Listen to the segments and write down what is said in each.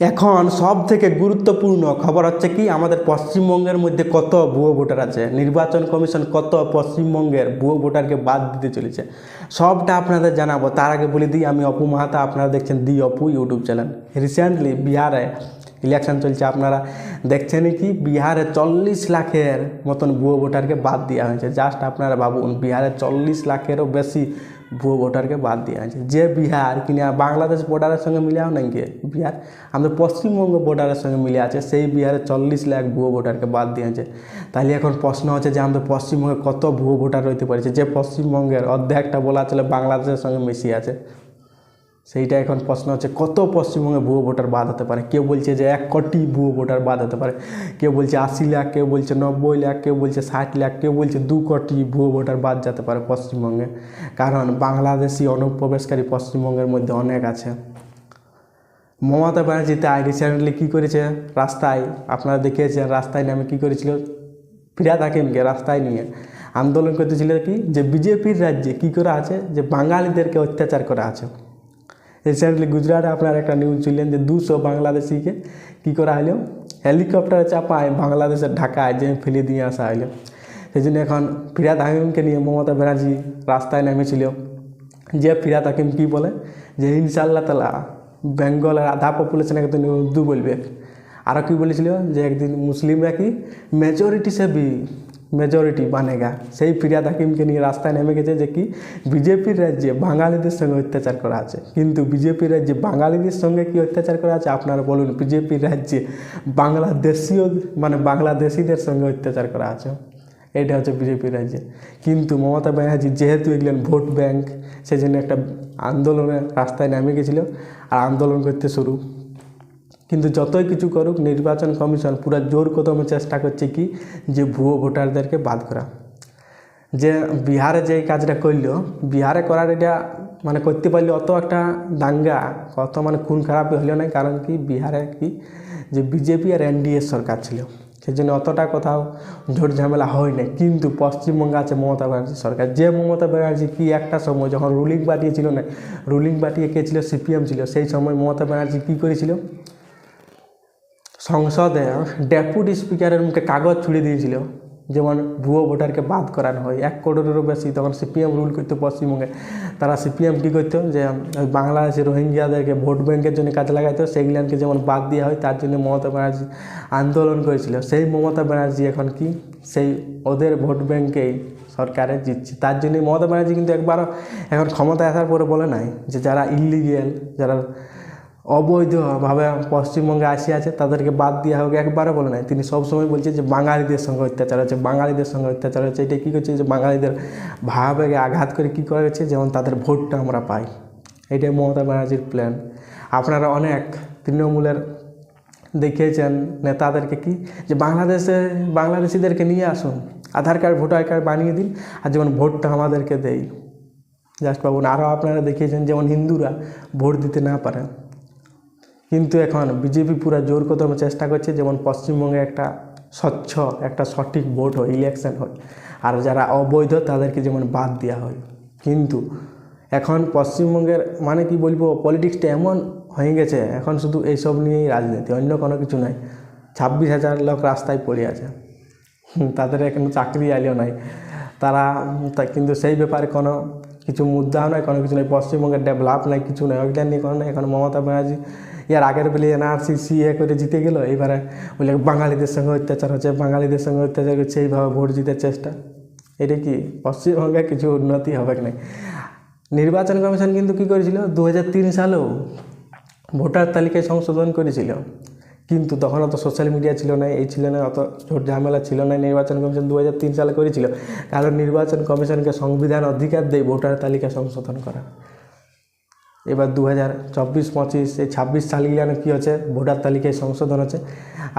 এখন সব থেকে গুরুত্বপূর্ণ খবর হচ্ছে কি আমাদের পশ্চিমবঙ্গের মধ্যে কত ভুয়ো ভোটার আছে। নির্বাচন কমিশন কত পশ্চিমবঙ্গের ভুয়ো ভোটারকে বাদ দিতে চলেছে, সবটা আপনাদের জানাবো। তার আগে বলে দিই, আমি অপু মাহাতা, আপনারা দেখছেন দি অপু ইউটিউব চ্যানেল। রিসেন্টলি বিহারে ইলেকশন চলছে, আপনারা দেখছেন কি বিহারে 40 লাখের মতন ভুয়ো ভোটারকে বাদ দেওয়া হয়েছে। জাস্ট আপনারা ভাবুন, বিহারে 40 লাখেরও বেশি ভুয়ো ভোটারকে বাদ দেওয়া হয়েছে। যে বিহার কিনা বাংলাদেশ বর্ডারের সঙ্গে মিলাও নাই কি বিহার আমাদের পশ্চিমবঙ্গ বর্ডারের সঙ্গে মিলে আছে, সেই বিহারে 40 লাখ ভুয়ো ভোটারকে বাদ দেওয়া হয়েছে। তাহলে এখন প্রশ্ন হচ্ছে যে আমাদের পশ্চিমবঙ্গে কত ভুয়ো ভোটার রইতে পারছে, যে পশ্চিমবঙ্গের অর্ধেকটা বলা চলে বাংলাদেশের সঙ্গে মিশিয়ে আছে। সেইটা এখন প্রশ্ন হচ্ছে কত পশ্চিমবঙ্গে ভুয়ো ভোটার বাদ হতে পারে। কেউ বলছে যে 1 কোটি ভুয়ো ভোটার বাদ হতে পারে, কেউ বলছে 80 লাখ, কেউ বলছে 90 লাখ, কেউ বলছে 60 লাখ, কেউ বলছে 2 কোটি ভুয়ো ভোটার বাদ যেতে পারে পশ্চিমবঙ্গে। কারণ বাংলাদেশি অনুপ্রবেশকারী পশ্চিমবঙ্গের মধ্যে অনেক আছে। মমতা ব্যানার্জি তাই রিসেন্টলি কী করেছে, রাস্তায় আপনারা দেখিয়েছেন, রাস্তায় নামে কী করেছিল, ফিরহাদ হাকিমকে রাস্তায় নিয়ে আন্দোলন করতেছিল কি যে বিজেপির রাজ্যে কী করে আছে যে বাঙালিদেরকে অত্যাচার করা আছে। রিসেন্টলি গুজরাটে আপনার একটা নিউজ চললেন যে 200 বাংলাদেশিকে কী করা হলো, হেলিকপ্টারে চাপায় বাংলাদেশের ঢাকায় যে ফেলে দিয়ে আসা হলো। সেই জন্য এখন ফিরহাদ হাকিমকে নিয়ে মমতা ব্যানার্জি রাস্তায় নেমেছিল। যে ফিরহাদ হাকিম কী বলে যে ইনশাআল্লাহ তাআলা বেঙ্গলের আধা পপুলেশনকে তো উর্দু বলবে। আরও কী বলেছিল যে একদিন মুসলিমরা কি মেজরিটি সে भी মেজরিটি বানেগা। সেই ফিরহাদ হাকিমকে নিয়ে রাস্তায় নেমে গেছে যে কি বিজেপির রাজ্যে বাঙালিদের সঙ্গে অত্যাচার করা আছে। কিন্তু বিজেপির রাজ্যে বাঙালিদের সঙ্গে কি অত্যাচার করা আছে আপনারা বলুন। বিজেপির রাজ্যে বাংলাদেশীয় মানে বাংলাদেশিদের সঙ্গে অত্যাচার করা আছে। এটা হচ্ছে বিজেপির রাজ্যে। কিন্তু মমতা ব্যানার্জি যেহেতু এগুলেন ভোট ব্যাংক, সেই জন্য একটা আন্দোলনের রাস্তায় নেমে গেছিলো আর আন্দোলন করতে শুরু। কিন্তু যতই কিছু করুক নির্বাচন কমিশন পুরো জোর কদমে চেষ্টা করছে কি যে ভুয়ো ভোটারদেরকে বাদ করা। যে বিহারে যে কাজটা করলো, বিহারে করার এটা মানে করতে পারলে অত একটা দাঙ্গা অত মানে খুন খারাপ হইল না। কারণ কি বিহারে কি যে বিজেপি আর এনডিএ সরকার ছিল, সেই জন্য অতটা কোথাও ঝোট ঝামেলা হয় না। কিন্তু পশ্চিমবঙ্গে আছে মমতা ব্যানার্জি সরকার। যে মমতা ব্যানার্জি কি একটা সময় যখন রুলিং পার্টি ছিল না, রুলিং পার্টি কে ছিল সিপিএম ছিল, সেই সময় মমতা ব্যানার্জি কী করেছিল, সংসদে ডেপুটি স্পিকারের মুখে কাগজ ছুড়ে দিয়েছিল যেমন ভুয়ো ভোটারকে বাদ করানো হয়। 1 কোটিরও বেশি তখন সিপিএম রুল করতো পশ্চিমবঙ্গে। তারা সিপিএম কী করতো যে বাংলাদেশের রোহিঙ্গিয়াদেরকে ভোট ব্যাংকের জন্য কাজে লাগাইতো, সেইগুলানকে যেমন বাদ দেওয়া হয় তার জন্য মমতা ব্যানার্জি আন্দোলন করেছিল। সেই মমতা ব্যানার্জি এখন কি সেই ওদের ভোট ব্যাংকেই সরকারে জিতছে। তার জন্যই মমতা ব্যানার্জি কিন্তু একবারও এখন ক্ষমতায় আসার পরে বলে নাই যে যারা ইলিগেল, যারা অবৈধভাবে পশ্চিমবঙ্গে আসি আছে তাদেরকে বাদ দেওয়া হোক, একবারও বলে নাই। তিনি সবসময় বলছে যে বাঙালিদের সঙ্গে অত্যাচার হচ্ছে, বাঙালিদের সঙ্গে অত্যাচার হচ্ছে। এটা কী করছে যে বাঙালিদের ভাবাবেগে আঘাত করে কী করা হচ্ছে যেমন তাদের ভোটটা আমরা পাই। এটাই মমতা ব্যানার্জির প্ল্যান। আপনারা অনেক তৃণমূলের দেখিয়েছেন নেতাদেরকে কি যে বাংলাদেশিদেরকে নিয়ে আসুন, আধার কার্ড ভোটার কার্ড বানিয়ে দিন আর যেমন ভোটটা আমাদেরকে দেই। জাস্ট পাবুন। আরও আপনারা দেখিয়েছেন যেমন হিন্দুরা ভোট দিতে না পারে। কিন্তু এখন বিজেপি পুরো জোর কদমে চেষ্টা করছে যেমন পশ্চিমবঙ্গে একটা স্বচ্ছ একটা সঠিক ভোট হয়, ইলেকশন হয়, আর যারা অবৈধ তাদেরকে যেমন বাদ দেওয়া হয়। কিন্তু এখন পশ্চিমবঙ্গের মানে কি বলবো পলিটিক্সটা এমন হয়ে গেছে, এখন শুধু এইসব নিয়েই রাজনীতি, অন্য কোনো কিছু নাই। 26,000 লোক রাস্তায় পড়ে আছে, তাদের এখনো চাকরি আইলেও নাই তারা। কিন্তু সেই ব্যাপারে কোনো কিছু মুদ্রাও নয়, কোনো কিছু নেই। পশ্চিমবঙ্গের ডেভেলপ নাই, কিছু নেই, ওইটা নিয়ে কোনো নেই। এখন মমতা ব্যানার্জি ইয়ার আগের বেলে এনআরসি সিএ করে জিতে গেল, এবারে বলে বাঙালিদের সঙ্গে অত্যাচার হচ্ছে, বাঙালিদের সঙ্গে অত্যাচার করছে, এইভাবে ভোট জিতার চেষ্টা। এটা কি পশ্চিমবঙ্গে কিছু উন্নতি হবে কি না? নির্বাচন কমিশন কিন্তু কী করেছিল 2003 সালেও ভোটার তালিকায় সংশোধন করেছিল, কিন্তু তখন অত সোশ্যাল মিডিয়া ছিল না, এই ছিল না, অত ঝোট ঝামেলা ছিল না। নির্বাচন কমিশন 2003 সালে করেছিল, কারণ নির্বাচন কমিশনকে সংবিধান অধিকার দেয় ভোটার তালিকা সংশোধন করা। এবার 2024-25 এই 26 সালগুলো কী হচ্ছে ভোটার তালিকায় সংশোধন হচ্ছে।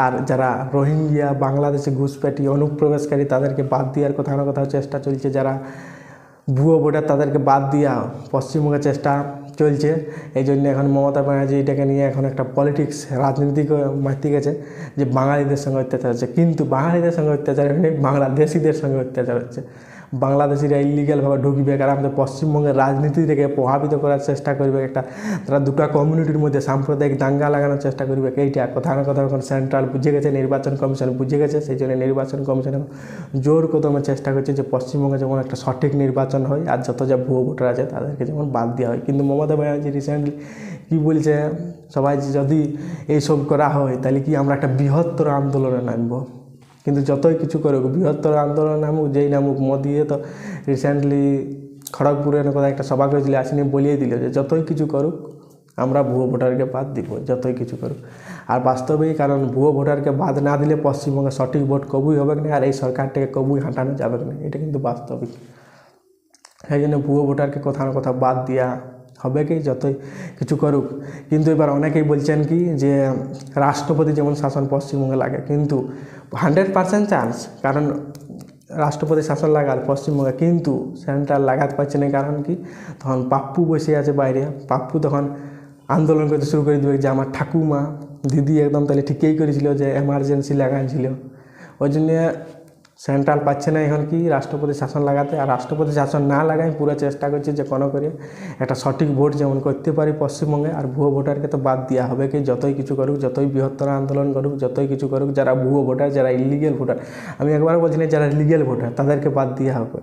আর যারা রোহিঙ্গিয়া বাংলাদেশে ঘুষপেটি অনুপ্রবেশকারী তাদেরকে বাদ দেওয়ার কোথাও না কোথাও চেষ্টা চলছে। যারা ভুয়ো ভোটার তাদেরকে বাদ দেওয়া পশ্চিমবঙ্গে চেষ্টা চলছে। এই জন্য এখন মমতা ব্যানার্জি এটাকে নিয়ে এখন একটা পলিটিক্স রাজনীতিকে মারতে গেছে যে বাঙালিদের সঙ্গে অত্যাচার হচ্ছে। কিন্তু বাঙালিদের সঙ্গে অত্যাচার হয়নি, বাংলাদেশিদের সঙ্গে অত্যাচার হচ্ছে। বাংলাদেশিরা ইলিগ্যালভাবে ঢুকবে, আর আমাদের পশ্চিমবঙ্গের রাজনীতিটাকে প্রভাবিত করার চেষ্টা করবে, একটা তারা দুটো কমিউনিটির মধ্যে সাম্প্রদায়িক দাঙ্গা লাগানোর চেষ্টা করবে। এইটা কথা না কথা এখন সেন্ট্রাল বুঝে গেছে, নির্বাচন কমিশন বুঝে গেছে। সেই জন্য নির্বাচন কমিশন জোর কদমে চেষ্টা করছে যে পশ্চিমবঙ্গে যেমন একটা সঠিক নির্বাচন হয়, আর যত যা ভুয়ো ভোটার আছে তাদেরকে যেমন বাদ দেওয়া হয়। কিন্তু মমতা ব্যানার্জি রিসেন্টলি কী বলছে, সবাই যদি এইসব করা হয় তাহলে কি আমরা একটা বৃহত্তর আন্দোলনে নামবো। কিন্তু যতই কিছু করুক, বৃহত্তর আন্দোলন নামুক যেই নামুক, মোদি তো রিসেন্টলি খড়গপুরের কথা একটা সভা করেছিল, আসিনি বলিয়ে দিল যে যতই কিছু করুক আমরা ভুয়ো ভোটারকে বাদ দিব, যতই কিছু করুক। আর বাস্তবেই, কারণ ভুয়ো ভোটারকে বাদ না দিলে পশ্চিমবঙ্গে সঠিক ভোট কবুই হবে না, আর এই সরকারটাকে কবুই হাঁটানো যাবে না, এটা কিন্তু বাস্তবিক। সেই জন্য ভুয়ো ভোটারকে কোথাও না কোথাও বাদ দেওয়া হবে কি, যতই কিছু করুক। কিন্তু এবার অনেকেই বলছেন কি যে রাষ্ট্রপতি যেমন শাসন পশ্চিমবঙ্গে লাগে, কিন্তু 100% চান্স, কারণ রাষ্ট্রপতি শাসন লাগার পশ্চিমবঙ্গে, কিন্তু সেন্ট্রাল লাগাতে পারছে না। কারণ কি, তখন পাপ্পু বসে আছে বাইরে, পাপ্পু তখন আন্দোলন করতে শুরু করে দেবে যে আমার ঠাকুমা দিদি একদম তাহলে ঠিকই করেছিল যে এমার্জেন্সি লাগাইছিল। ওই জন্য সেন্ট্রাল পাচ্ছে না এখন কি রাষ্ট্রপতি শাসন লাগাতে। আর রাষ্ট্রপতি শাসন না লাগাই পুরো চেষ্টা করছে যে কোনো করে একটা সঠিক ভোট যেমন করতে পারি পশ্চিমবঙ্গে। আর ভুয়ো ভোটারকে তো বাদ দেওয়া হবে কি, যতই কিছু করুক, যতই বৃহত্তর আন্দোলন করুক, যতই কিছু করুক, যারা ভুয়ো ভোটার, যারা ইলিগেল ভোটার, আমি একবার বলছি না, যারা লিগেল ভোটার তাদেরকে বাদ দেওয়া হবে।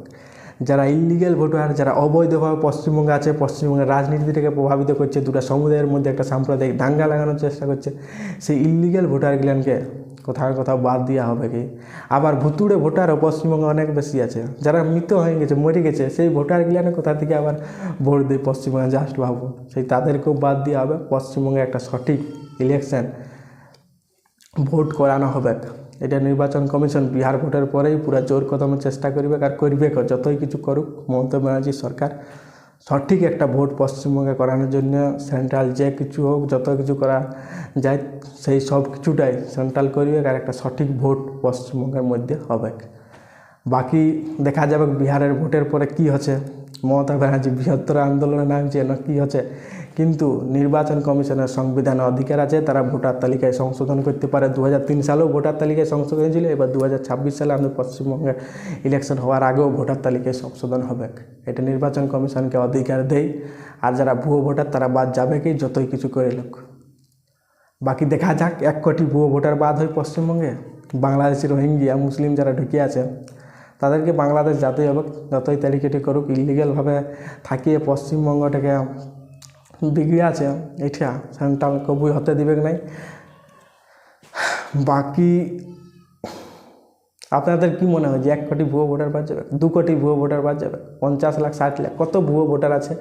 যারা ইলিগেল ভোটার, যারা অবৈধভাবে পশ্চিমবঙ্গে আছে, পশ্চিমবঙ্গের রাজনীতিটাকে প্রভাবিত করছে, দুটো সমুদায়ের মধ্যে একটা সাম্প্রদায়িক দাঙ্গা লাগানোর চেষ্টা করছে, সেই ইলিগেল ভোটারগুলোকে কোথাও কোথাও বাদ দেওয়া হবে কি। আবার ভুতুড়ে ভোটারও পশ্চিমবঙ্গে অনেক বেশি আছে, যারা মৃত হয়ে গেছে, মরে গেছে, সেই ভোটারগুলো কোথা থেকে আবার ভোট দেয় পশ্চিমবঙ্গে, জাস্ট ভাবো, সেই তাদেরকেও বাদ দেওয়া হবে। পশ্চিমবঙ্গে একটা সঠিক ইলেকশন ভোট করানো হবে। এটা নির্বাচন কমিশন বিহার ভোটের পরেই পুরো জোর কদমে চেষ্টা করবে, আর করবে, যতই কিছু করুক মমতা ব্যানার্জি সরকার, সঠিক একটা ভোট পশ্চিমবঙ্গে করানোর জন্য সেন্ট্রাল যে কিছু হোক, যত কিছু করা যায় সেই সব কিছুটাই সেন্ট্রাল করবে, আর একটা সঠিক ভোট পশ্চিমবঙ্গের মধ্যে হবে। বাকি দেখা যাবে বিহারের ভোটের পরে কি হচ্ছে, মমতা ব্যানার্জি বৃহত্তর আন্দোলনে নামছে না কি হচ্ছে। কিন্তু নির্বাচন কমিশনের সংবিধানে অধিকার আছে, তারা ভোটার তালিকায় সংশোধন করতে পারে। 2003 সালেও ভোটার তালিকায় সংশোধন ছিল, এবার 2026 সালে আমাদের পশ্চিমবঙ্গে ইলেকশন হওয়ার আগেও ভোটার তালিকায় সংশোধন হবে। এটা নির্বাচন কমিশনকে অধিকার দেয়। আর যারা ভুয়ো ভোটার তারা বাদ যাবে কি, যতই কিছু করে লোক। বাকি দেখা যাক, 1 কোটি ভুয়ো ভোটার বাদ হয় পশ্চিমবঙ্গে। বাংলাদেশি রোহিঙ্গিয়া মুসলিম যারা ঢুকে আছে তাদেরকে বাংলাদেশ যেতেই হবে, যতই তালিকাটি করুক। ইলিগেলভাবে থাকিয়ে পশ্চিমবঙ্গটাকে বিগড়ে আছে, এটা সেন্ট্রাল কবুই হতে দিবে নাই। বাকি আপনাদের কি মনে হয় যে 1 কোটি ভুয়ো ভোটার বাদ যাবে, 2 কোটি ভুয়ো ভোটার বাদ যাবে, 50 লাখ 60 লাখ, কত ভুয়ো ভোটার আছে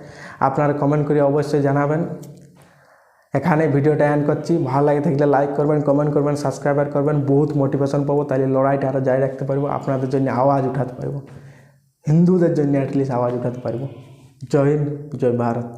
আপনারা কমেন্ট করে অবশ্যই জানাবেন। এখানে ভিডিওটা এন্ড করছি। ভালো লাগে থাকলে লাইক করবেন, কমেন্ট করবেন, সাবস্ক্রাইবার করবেন, বহুত মোটিভেশন পাবো, তাহলে লড়াইটা আরও জারি রাখতে পারবো, আপনাদের জন্য আওয়াজ উঠাতে পারবো, হিন্দুদের জন্য অ্যাটলিস্ট আওয়াজ উঠাতে পারবো। জয় হিন্দ, জয় ভারত।